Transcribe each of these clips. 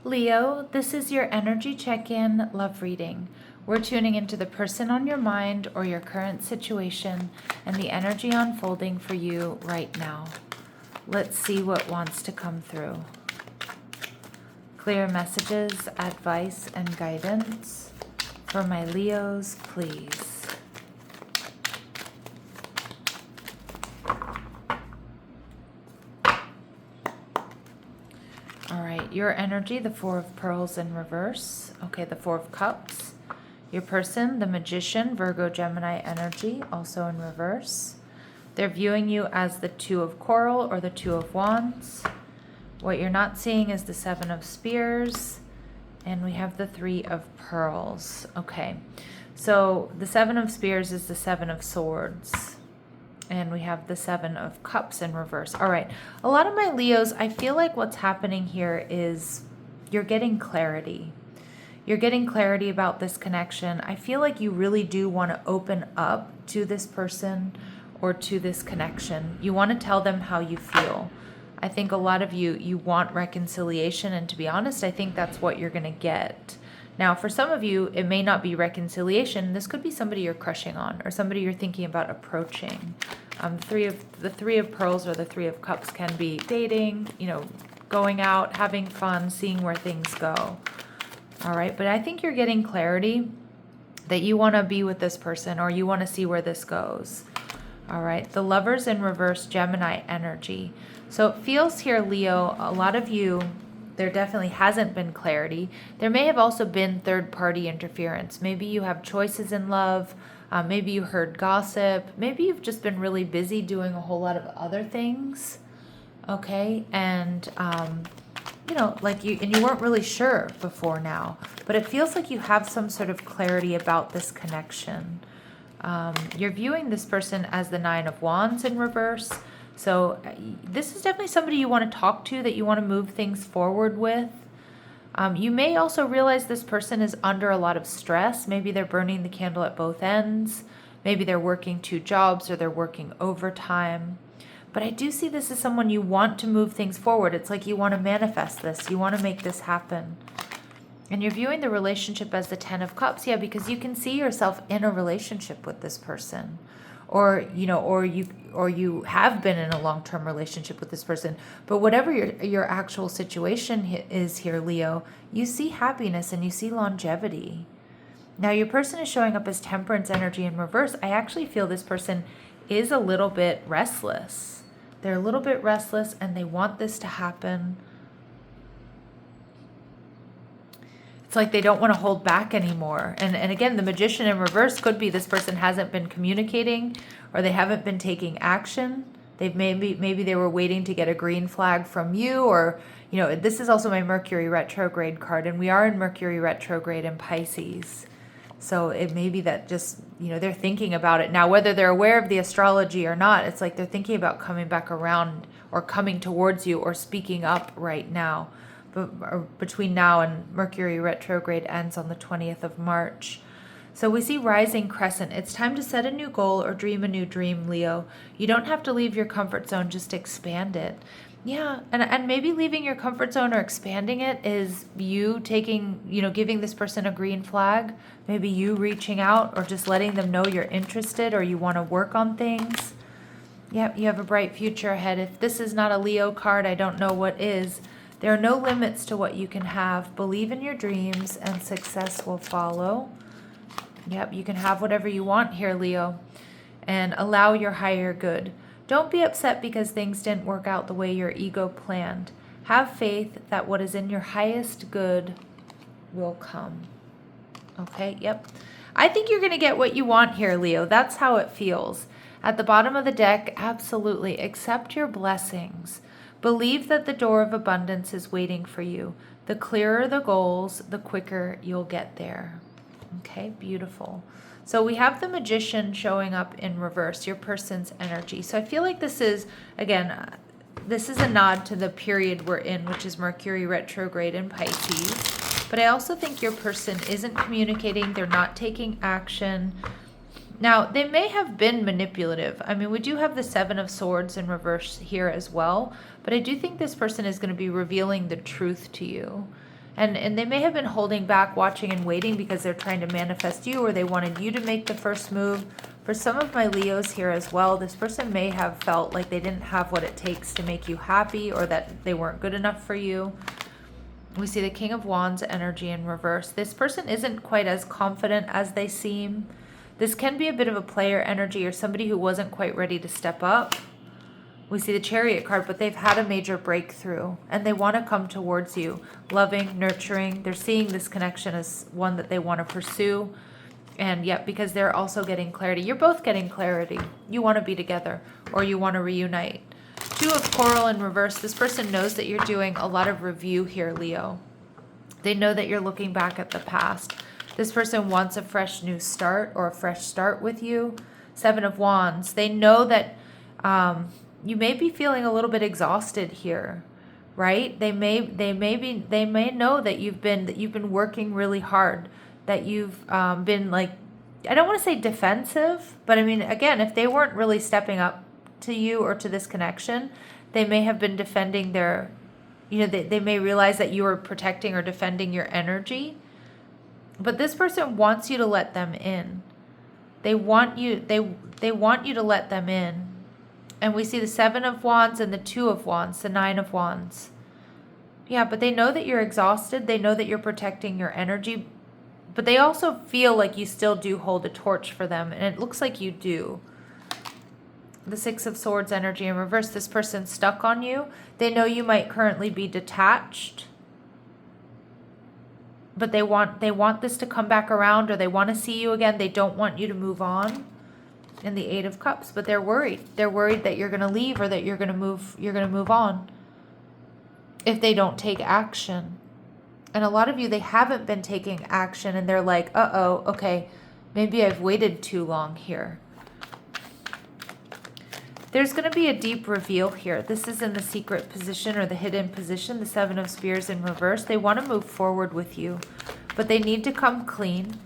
Leo, this is your energy check-in love reading. We're tuning into the person on your mind or your current situation and the energy unfolding for you right now. Let's see what wants to come through. Clear messages, advice, and guidance for my Leos, please. All right, your energy, the Four of Pearls in reverse. Okay, the Four of Cups. Your person, the Magician, Virgo, Gemini energy, also in reverse. They're viewing you as the Two of Coral or the Two of Wands. What you're not seeing is the Seven of Spears. And we have the Three of Pearls. Okay, so the Seven of Spears is the Seven of Swords. And we have the Seven of Cups in reverse. All right. A lot of my Leos, I feel like what's happening here is you're getting clarity. You're getting clarity about this connection. I feel like you really do want to open up to this person or to this connection. You want to tell them how you feel. I think a lot of you want reconciliation. And to be honest, I think that's what you're going to get. Now, for some of you, it may not be reconciliation. This could be somebody you're crushing on or somebody you're thinking about approaching. The Three of Pearls or the Three of Cups can be dating, going out, having fun, seeing where things go. All right, but I think you're getting clarity that you want to be with this person or you want to see where this goes. All right, the Lovers in reverse, Gemini energy. So it feels here, Leo, a lot of you, there definitely hasn't been clarity. There may have also been third-party interference. Maybe you have choices in love. Maybe you heard gossip. Maybe you've just been really busy doing a whole lot of other things. Okay, and you weren't really sure before now. But it feels like you have some sort of clarity about this connection. You're viewing this person as the Nine of Wands in reverse. So this is definitely somebody you want to talk to, that you want to move things forward with. You may also realize this person is under a lot of stress. Maybe they're burning the candle at both ends. Maybe they're working 2 jobs or they're working overtime. But I do see this as someone you want to move things forward. It's like you want to manifest this. You want to make this happen. And you're viewing the relationship as the Ten of Cups. Yeah, because you can see yourself in a relationship with this person. Or you have been in a long-term relationship with this person. But whatever your actual situation is here, Leo, you see happiness and you see longevity. Now, your person is showing up as Temperance energy in reverse. I actually feel this person is a little bit restless. They're a little bit restless and they want this to happen. It's like they don't want to hold back anymore. And again, the Magician in reverse could be this person hasn't been communicating or they haven't been taking action. They've maybe they were waiting to get a green flag from you, or this is also my Mercury retrograde card, and we are in Mercury retrograde in Pisces. So it may be that just, they're thinking about it. Now, whether they're aware of the astrology or not, it's like they're thinking about coming back around or coming towards you or speaking up right now. Between now and Mercury retrograde ends on the 20th of March. So we see rising crescent. It's time to set a new goal or dream a new dream, Leo. You don't have to leave your comfort zone, just expand it. Yeah, and maybe leaving your comfort zone or expanding it is you taking, giving this person a green flag. Maybe you reaching out or just letting them know you're interested or you want to work on things. Yep, you have a bright future ahead. If this is not a Leo card, I don't know what is. There are no limits to what you can have. Believe in your dreams and success will follow. Yep, you can have whatever you want here, Leo. And allow your higher good. Don't be upset because things didn't work out the way your ego planned. Have faith that what is in your highest good will come. Okay, yep. I think you're going to get what you want here, Leo. That's how it feels. At the bottom of the deck, absolutely. Accept your blessings. Believe that the door of abundance is waiting for you. The clearer the goals, the quicker you'll get there. Okay, beautiful. So we have the Magician showing up in reverse, your person's energy. So I feel like this is, again, this is a nod to the period we're in, which is Mercury retrograde in Pisces. But I also think your person isn't communicating. They're not taking action. Now, they may have been manipulative. I mean, we do have the Seven of Swords in reverse here as well, but I do think this person is going to be revealing the truth to you. And they may have been holding back, watching and waiting because they're trying to manifest you, or they wanted you to make the first move. For some of my Leos here as well, this person may have felt like they didn't have what it takes to make you happy, or that they weren't good enough for you. We see the King of Wands energy in reverse. This person isn't quite as confident as they seem. This can be a bit of a player energy, or somebody who wasn't quite ready to step up. We see the Chariot card, but they've had a major breakthrough and they want to come towards you, loving, nurturing. They're seeing this connection as one that they want to pursue. And yet, because they're also getting clarity, you're both getting clarity. You want to be together, or you want to reunite. Two of Coral in reverse. This person knows that you're doing a lot of review here, Leo. They know that you're looking back at the past. This person wants a fresh new start, or a fresh start with you. Seven of Wands. They know that you may be feeling a little bit exhausted here, right? They may know that you've been working really hard, that you've been, like, I don't want to say defensive, but I mean, again, if they weren't really stepping up to you or to this connection, they may have been defending their, they may realize that you are protecting or defending your energy. But this person wants you to let them in. They want you to let them in. And we see the Seven of Wands and the Two of Wands, the Nine of Wands. Yeah, but they know that you're exhausted. They know that you're protecting your energy. But they also feel like you still do hold a torch for them. And it looks like you do. The Six of Swords energy in reverse. This person's stuck on you. They know you might currently be detached. But they want this to come back around, or they want to see you again. They don't want you to move on. In the Eight of Cups, but they're worried. They're worried that you're going to leave, or that you're going to move on if they don't take action. And a lot of you, they haven't been taking action, and they're like, uh-oh, okay, maybe I've waited too long here. There's going to be a deep reveal here. This is in the secret position, or the hidden position, the Seven of Spears in reverse. They want to move forward with you, but they need to come clean.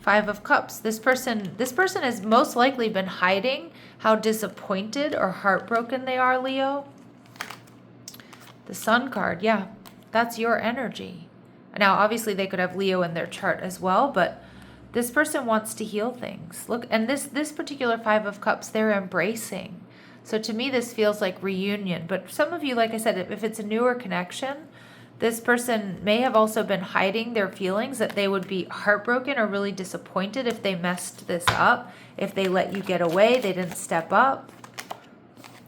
Five of Cups. This person has most likely been hiding how disappointed or heartbroken they are, Leo. The Sun card, yeah, that's your energy. Now, obviously, they could have Leo in their chart as well, but this person wants to heal things. Look, and this particular Five of Cups, they're embracing. So to me, this feels like reunion. But some of you, like I said, if it's a newer connection, this person may have also been hiding their feelings, that they would be heartbroken or really disappointed if they messed this up, if they let you get away, they didn't step up.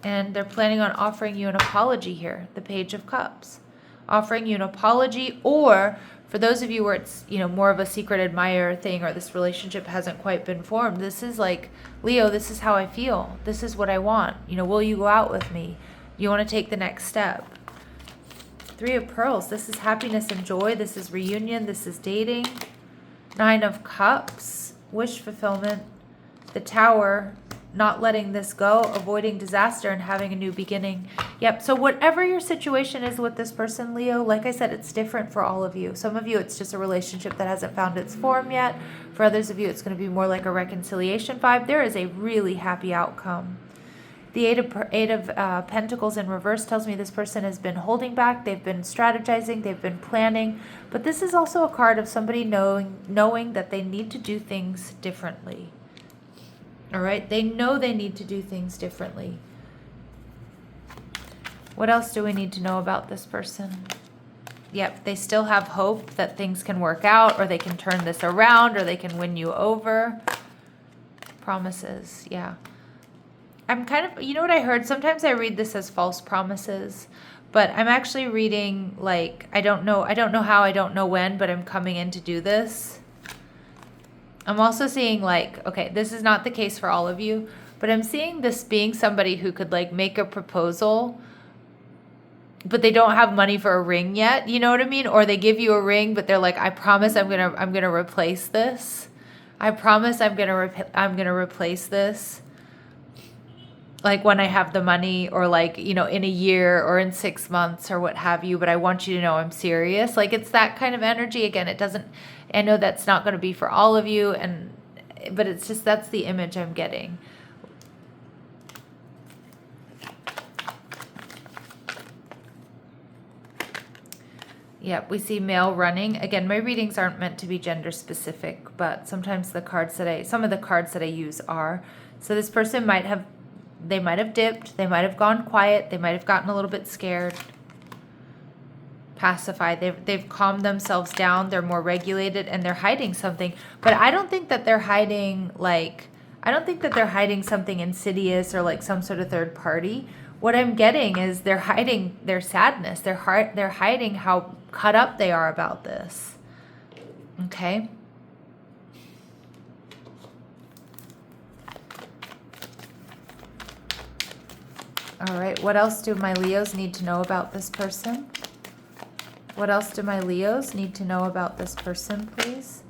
And they're planning on offering you an apology here, the Page of Cups. Offering you an apology, or for those of you where it's, more of a secret admirer thing, or this relationship hasn't quite been formed, this is like, Leo, this is how I feel. This is what I want. Will you go out with me? You want to take the next step? Three of Pearls. This is happiness and joy. This is reunion. This is dating. Nine of Cups. Wish fulfillment. The Tower. Not letting this go. Avoiding disaster and having a new beginning. Yep. So whatever your situation is with this person, Leo, like I said, it's different for all of you. Some of you, it's just a relationship that hasn't found its form yet. For others of you, it's going to be more like a reconciliation vibe. There is a really happy outcome. The Eight of Pentacles in reverse tells me this person has been holding back. They've been strategizing. They've been planning. But this is also a card of somebody knowing that they need to do things differently. All right? They know they need to do things differently. What else do we need to know about this person? Yep, they still have hope that things can work out, or they can turn this around, or they can win you over. Promises, yeah. I'm kind of, what I heard? Sometimes I read this as false promises, but I'm actually reading, like, I don't know how, I don't know when, but I'm coming in to do this. I'm also seeing, like, okay, this is not the case for all of you, but I'm seeing this being somebody who could, like, make a proposal, but they don't have money for a ring yet, you know what I mean? Or they give you a ring, but they're like, I promise I'm gonna replace this. I promise I'm gonna replace this. Like when I have the money, or like, in a year or in 6 months or what have you, but I want you to know I'm serious. Like, it's that kind of energy. Again, I know that's not going to be for all of you, but it's just, that's the image I'm getting. Yep, we see male running. Again, my readings aren't meant to be gender specific, but sometimes some of the cards that I use are. So this person they might have dipped, they might have gone quiet, they might have gotten a little bit scared, pacified. They've calmed themselves down, they're more regulated, and they're hiding something. But I don't think that they're hiding something insidious or like some sort of third party. What I'm getting is they're hiding their sadness. They're hiding how cut up they are about this. Okay? All right, what else do my Leos need to know about this person? What else do my Leos need to know about this person, please?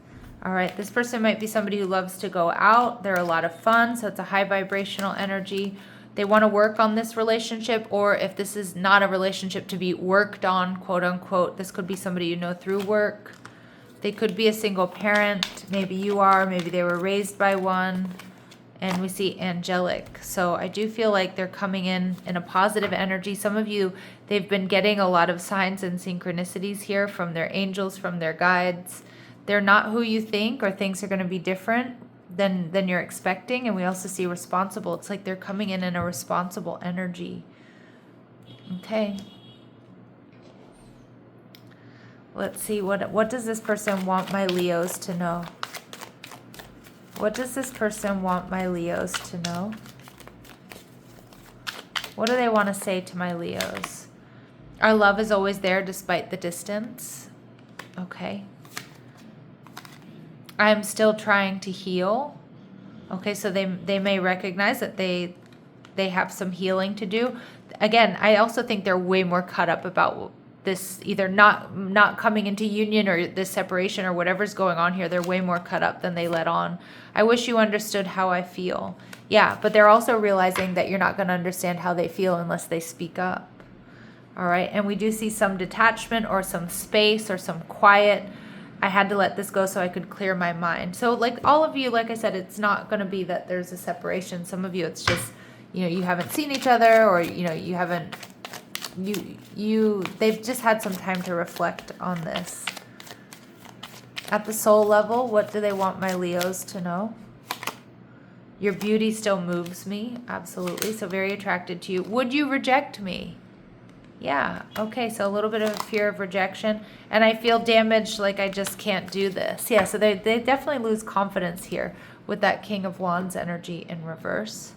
All right, this person might be somebody who loves to go out. They're a lot of fun, so it's a high vibrational energy. They want to work on this relationship, or if this is not a relationship to be worked on, quote unquote, this could be somebody you know through work. They could be a single parent. Maybe you are. Maybe they were raised by one. And we see angelic. So I do feel like they're coming in a positive energy. Some of you, they've been getting a lot of signs and synchronicities here from their angels, from their guides. They're not who you think, or things are going to be different than you're expecting. And we also see responsible. It's like they're coming in a responsible energy. Okay. Let's see, what does this person want my Leos to know? What does this person want my Leos to know? What do they want to say to my Leos? Our love is always there despite the distance. Okay. I'm still trying to heal. Okay, so they may recognize that they have some healing to do. Again, I also think they're way more cut up about this, either not coming into union or this separation or whatever's going on here. They're way more cut up than they let on. I wish you understood how I feel. Yeah, but they're also realizing that you're not going to understand how they feel unless they speak up. All right, and we do see some detachment or some space or some quiet. I had to let this go so I could clear my mind. So like all of you, like I said, it's not going to be that there's a separation. Some of you, it's just, you haven't seen each other, or, you haven't, they've just had some time to reflect on this. At the soul level, what do they want my Leos to know? Your beauty still moves me. Absolutely. So very attracted to you. Would you reject me? Yeah. Okay. So a little bit of a fear of rejection. And I feel damaged, like I just can't do this. Yeah. So they definitely lose confidence here with that King of Wands energy in reverse.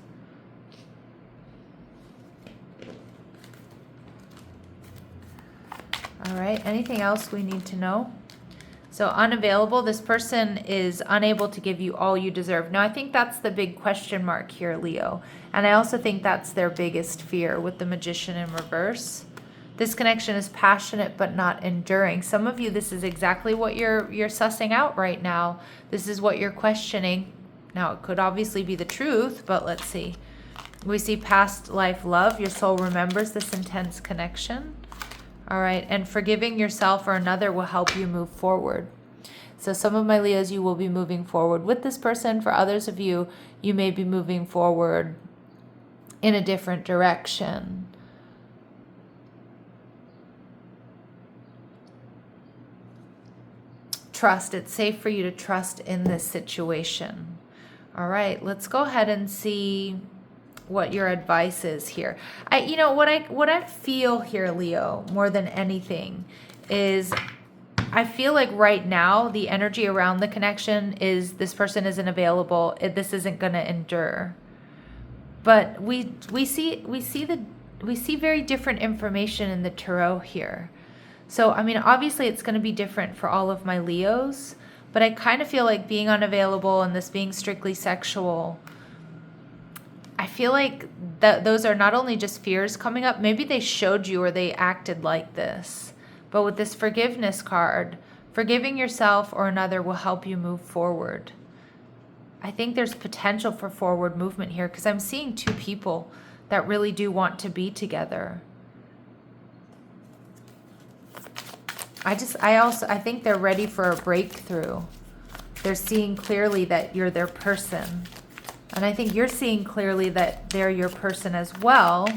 All right. Anything else we need to know? So unavailable, this person is unable to give you all you deserve. Now, I think that's the big question mark here, Leo. And I also think that's their biggest fear with the Magician in reverse. This connection is passionate but not enduring. Some of you, this is exactly what you're sussing out right now. This is what you're questioning. Now, it could obviously be the truth, but let's see. We see past life love. Your soul remembers this intense connection. All right, and forgiving yourself or another will help you move forward. So some of my Leos, you will be moving forward with this person. For others of you, you may be moving forward in a different direction. Trust. It's safe for you to trust in this situation. All right, let's go ahead and see what your advice is here. What I feel here, Leo, more than anything, is I feel like right now the energy around the connection is this person isn't available. This isn't going to endure. But we see very different information in the tarot here. So obviously it's going to be different for all of my Leos, but I kind of feel like being unavailable and this being strictly sexual, I feel like those are not only just fears coming up, maybe they showed you or they acted like this. But with this forgiveness card, forgiving yourself or another will help you move forward. I think there's potential for forward movement here because I'm seeing two people that really do want to be together. I think they're ready for a breakthrough. They're seeing clearly that you're their person. And I think you're seeing clearly that they're your person as well,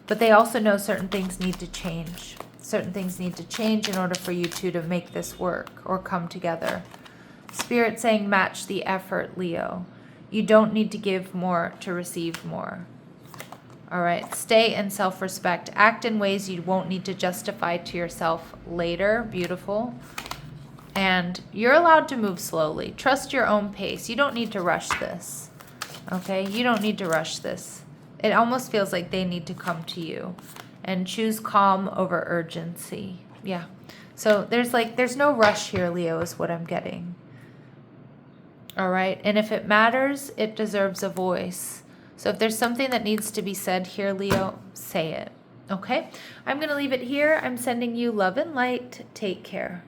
but they also know certain things need to change. certain things need to change in order for you two to make this work or come together. Spirit saying match the effort, Leo. You don't need to give more to receive more. All right, stay in self-respect. Act in ways you won't need to justify to yourself later. Beautiful. And you're allowed to move slowly. Trust your own pace. You don't need to rush this. Okay, you don't need to rush this. It almost feels like they need to come to you. And choose calm over urgency. Yeah. So there's no rush here, Leo, is what I'm getting. All right, and if it matters, it deserves a voice. So if there's something that needs to be said here, Leo, say it. Okay, I'm going to leave it here. I'm sending you love and light. Take care.